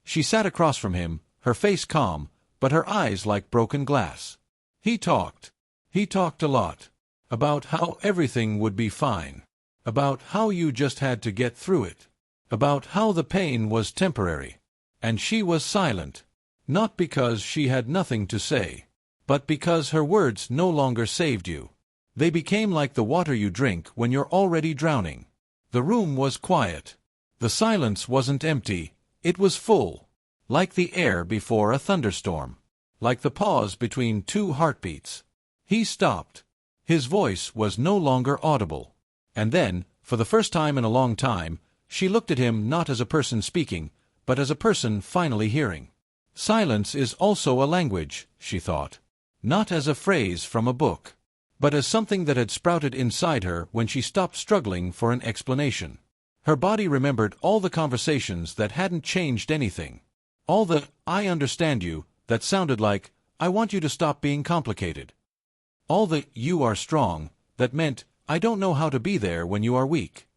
She sat across from him, her face calm, but her eyes like broken glass. He talked. He talked a lot. About how everything would be fine. About how you just had to get through it. About how the pain was temporary. And she was silent. Not because she had nothing to say, but because her words no longer saved you. They became like the water you drink when you're already drowning. The room was quiet. The silence wasn't empty, it was full. Like the air before a thunderstorm. Like the pause between two heartbeats. He stopped. His voice was no longer audible. And then, for the first time in a long time, she looked at him not as a person speaking, but as a person finally hearing. Silence is also a language, she thought. Not as a phrase from a book, but as something that had sprouted inside her when she stopped struggling for an explanation. Her body remembered all the conversations that hadn't changed anything. All the, "I understand you," that sounded like, "I want you to stop being complicated." All the, "you are strong," that meant, "I don't know how to be there when you are weak."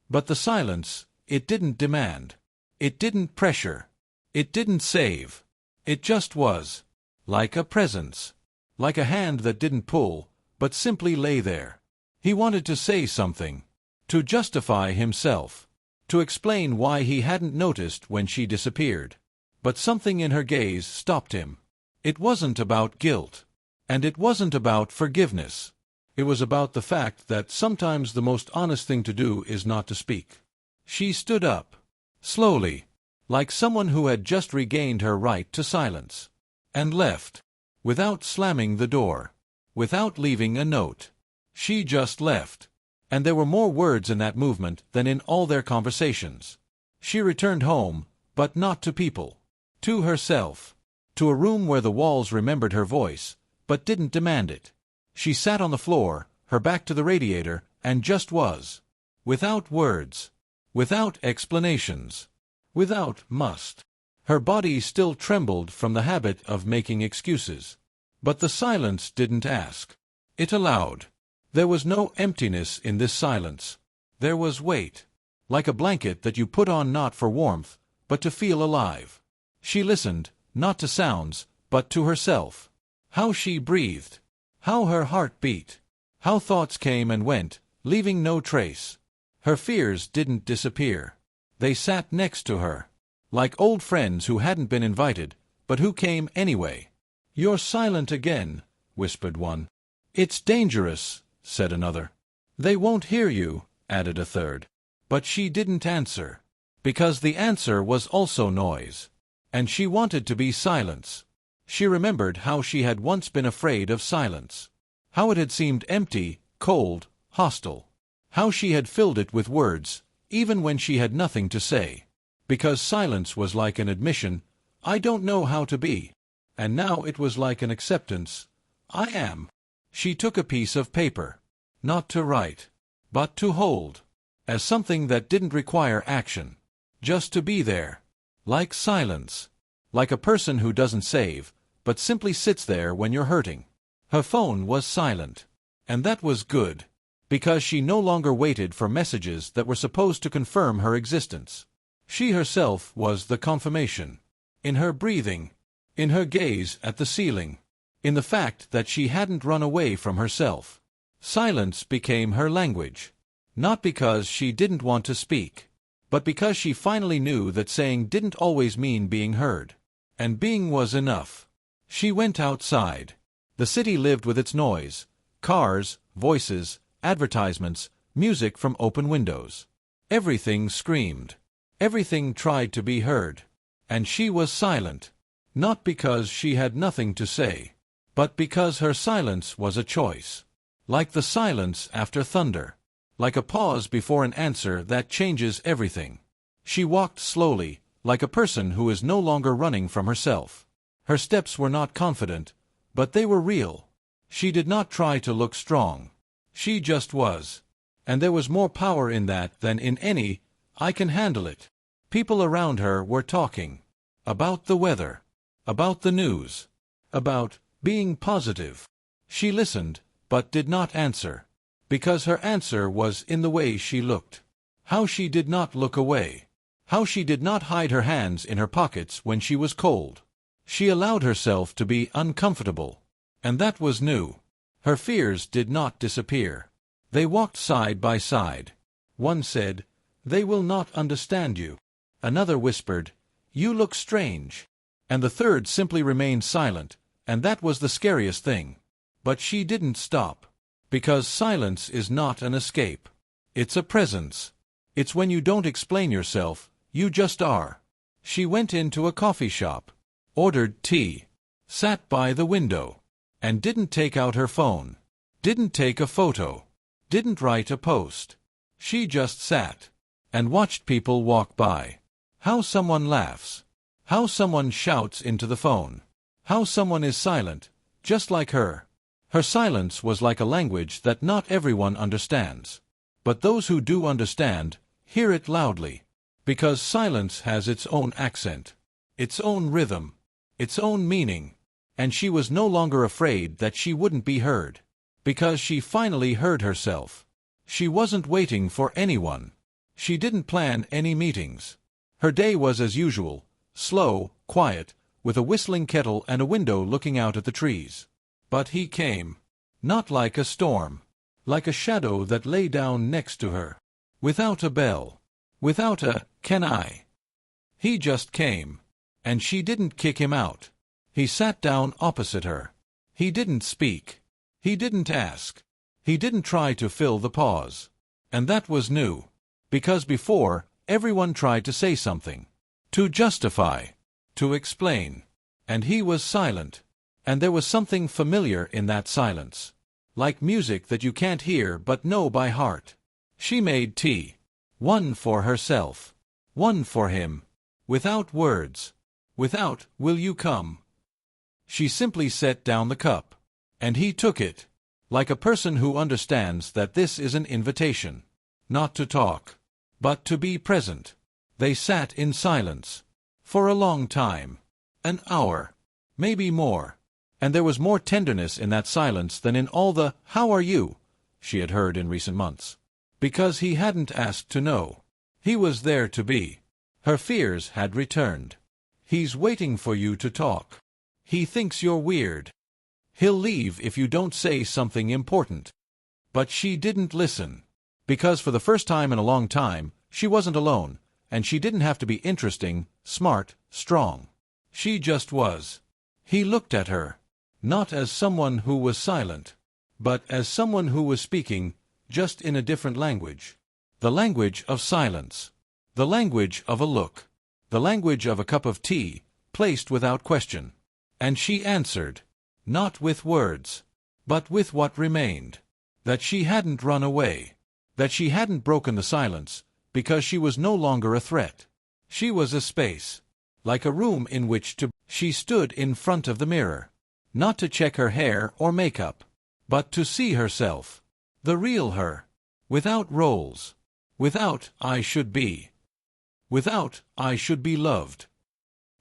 But the silence, it didn't demand. It didn't pressure. It didn't save. It just was. Like a presence. Like a hand that didn't pull, but simply lay there. He wanted to say something. To justify himself. To explain why he hadn't noticed when she disappeared. But something in her gaze stopped him. It wasn't about guilt. And it wasn't about forgiveness. It was about the fact that sometimes the most honest thing to do is not to speak. She stood up. Slowly. Like someone who had just regained her right to silence. And left. Without slamming the door. Without leaving a note. She just left. And there were more words in that movement than in all their conversations. She returned home, but not to people. To herself. To a room where the walls remembered her voice, but didn't demand it. She sat on the floor, her back to the radiator, and just was. Without words. Without explanations. Without must. Her body still trembled from the habit of making excuses. But the silence didn't ask. It allowed. There was no emptiness in this silence. There was weight. Like a blanket that you put on not for warmth, but to feel alive. She listened, not to sounds, but to herself. How she breathed. How her heart beat. How thoughts came and went, leaving no trace. Her fears didn't disappear. They sat next to her. Like old friends who hadn't been invited, but who came anyway. "You're silent again," whispered one. "It's dangerous," said another. "They won't hear you," added a third. But she didn't answer. Because the answer was also noise. And she wanted to be silence. She remembered how she had once been afraid of silence. How it had seemed empty, cold, hostile. How she had filled it with words, even when she had nothing to say. Because silence was like an admission, "I don't know how to be." And now it was like an acceptance, "I am." She took a piece of paper. Not to write, but to hold. As something that didn't require action. Just to be there. Like silence. Like a person who doesn't save, but simply sits there when you're hurting. Her phone was silent. And that was good. Because she no longer waited for messages that were supposed to confirm her existence. She herself was the confirmation. In her breathing. In her gaze at the ceiling. In the fact that she hadn't run away from herself. Silence became her language. Not because she didn't want to speak. But because she finally knew that saying didn't always mean being heard. And being was enough. She went outside. The city lived with its noise. Cars, voices, advertisements, music from open windows. Everything screamed. Everything tried to be heard. And she was silent. Not because she had nothing to say, but because her silence was a choice. Like the silence after thunder. Like a pause before an answer that changes everything. She walked slowly, like a person who is no longer running from herself. Her steps were not confident, but they were real. She did not try to look strong. She just was. And there was more power in that than in any, "I can handle it." People around her were talking. About the weather. About the news. About being positive. She listened, but did not answer. Because her answer was in the way she looked. How she did not look away. How she did not hide her hands in her pockets when she was cold. She allowed herself to be uncomfortable. And that was new. Her fears did not disappear. They walked side by side. One said, "They will not understand you." Another whispered, "You look strange." And the third simply remained silent, and that was the scariest thing. But she didn't stop. Because silence is not an escape. It's a presence. It's when you don't explain yourself, you just are. She went into a coffee shop, ordered tea, sat by the window, and didn't take out her phone, didn't take a photo, didn't write a post. She just sat and watched people walk by. How someone laughs. How someone shouts into the phone. How someone is silent, just like her. Her silence was like a language that not everyone understands. But those who do understand, hear it loudly. Because silence has its own accent, its own rhythm, its own meaning. And she was no longer afraid that she wouldn't be heard. Because she finally heard herself. She wasn't waiting for anyone. She didn't plan any meetings. Her day was as usual, slow, quiet, with a whistling kettle and a window looking out at the trees. But he came. Not like a storm. Like a shadow that lay down next to her. Without a bell. Without a, "Can I?" He just came. And she didn't kick him out. He sat down opposite her. He didn't speak. He didn't ask. He didn't try to fill the pause. And that was new. Because before, everyone tried to say something. To justify. To explain. And he was silent. And there was something familiar in that silence. Like music that you can't hear but know by heart. She made tea. One for herself. One for him. Without words. Without, "Will you come?" She simply set down the cup. And he took it. Like a person who understands that this is an invitation. Not to talk. But to be present. They sat in silence. For a long time. An hour. Maybe more. And there was more tenderness in that silence than in all the "How are you?" she had heard in recent months. Because he hadn't asked to know. He was there to be. Her fears had returned. He's waiting for you to talk. He thinks you're weird. He'll leave if you don't say something important. But she didn't listen. Because for the first time in a long time, she wasn't alone, and she didn't have to be interesting, smart, strong. She just was. He looked at her. Not as someone who was silent, but as someone who was speaking, just in a different language. The language of silence. The language of a look. The language of a cup of tea, placed without question. And she answered. Not with words, but with what remained. That she hadn't run away. That she hadn't broken the silence, because she was no longer a threat. She was a space. Like a room in which to. She stood in front of the mirror. Not to check her hair or makeup, but to see herself. The real her. Without roles. Without, "I should be." Without, "I should be loved."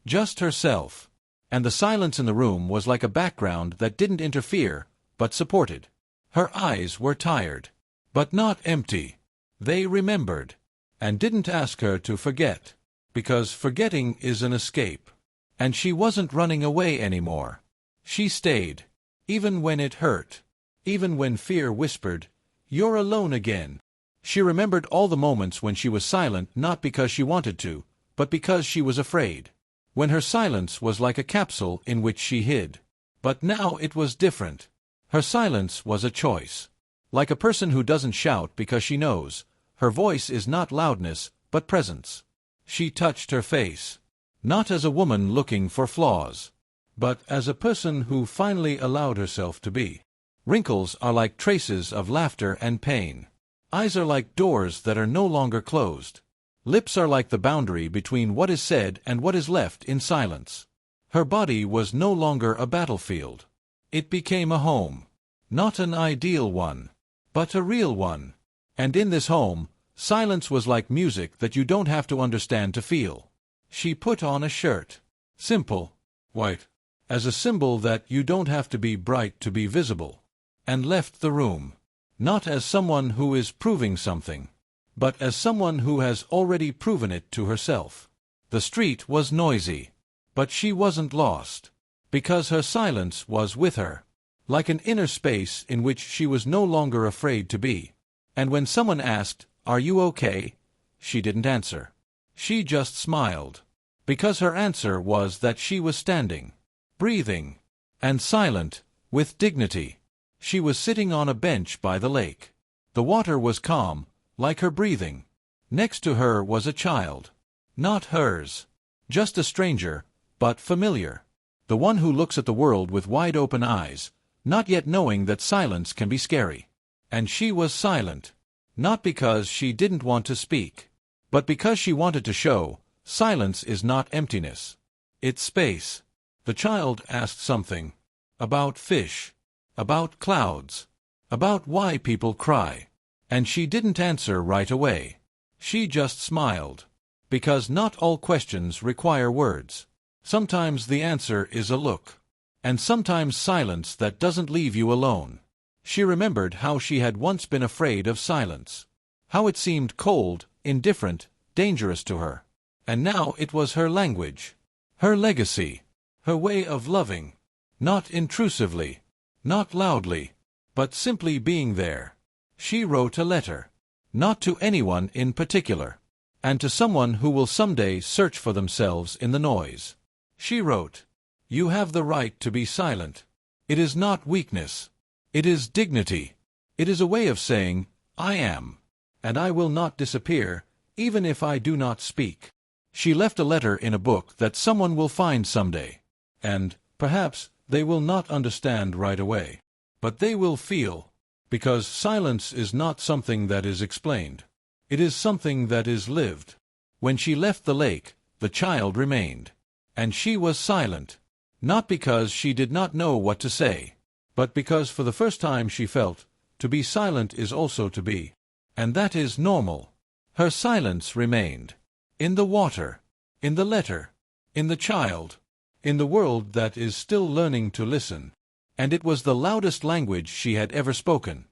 Just herself. And the silence in the room was like a background that didn't interfere, but supported. Her eyes were tired. But not empty. They remembered. And didn't ask her to forget. Because forgetting is an escape. And she wasn't running away anymore. She stayed. Even when it hurt. Even when fear whispered, "You're alone again." She remembered all the moments when she was silent not because she wanted to, but because she was afraid. When her silence was like a capsule in which she hid. But now it was different. Her silence was a choice. Like a person who doesn't shout because she knows. Her voice is not loudness, but presence. She touched her face. Not as a woman looking for flaws, but as a person who finally allowed herself to be. Wrinkles are like traces of laughter and pain. Eyes are like doors that are no longer closed. Lips are like the boundary between what is said and what is left in silence. Her body was no longer a battlefield. It became a home. Not an ideal one, but a real one. And in this home, silence was like music that you don't have to understand to feel. She put on a shirt. Simple. White. As a symbol that you don't have to be bright to be visible. And left the room. Not as someone who is proving something, but as someone who has already proven it to herself. The street was noisy, but she wasn't lost, because her silence was with her, like an inner space in which she was no longer afraid to be. And when someone asked, "Are you okay?" she didn't answer. She just smiled, because her answer was that she was standing, breathing, and silent, with dignity. She was sitting on a bench by the lake. The water was calm, like her breathing. Next to her was a child. Not hers. Just a stranger, but familiar. The one who looks at the world with wide-open eyes, not yet knowing that silence can be scary. And she was silent, not because she didn't want to speak, but because she wanted to show, silence is not emptiness. It's space. The child asked something. About fish. About clouds. About why people cry. And she didn't answer right away. She just smiled. Because not all questions require words. Sometimes the answer is a look. And sometimes silence that doesn't leave you alone. She remembered how she had once been afraid of silence. How it seemed cold, indifferent, dangerous to her. And now it was her language. Her legacy. Her way of loving. Not intrusively. Not loudly. But simply being there. She wrote a letter. Not to anyone in particular. And to someone who will someday search for themselves in the noise. She wrote, "You have the right to be silent. It is not weakness. It is dignity. It is a way of saying, I am. And I will not disappear, even if I do not speak." She left a letter in a book that someone will find someday. And, perhaps, they will not understand right away. But they will feel. Because silence is not something that is explained. It is something that is lived. When she left the lake, the child remained. And she was silent. Not because she did not know what to say, but because for the first time she felt, to be silent is also to be. And that is normal. Her silence remained. In the water. In the letter. In the child. In the world that is still learning to listen. And it was the loudest language she had ever spoken.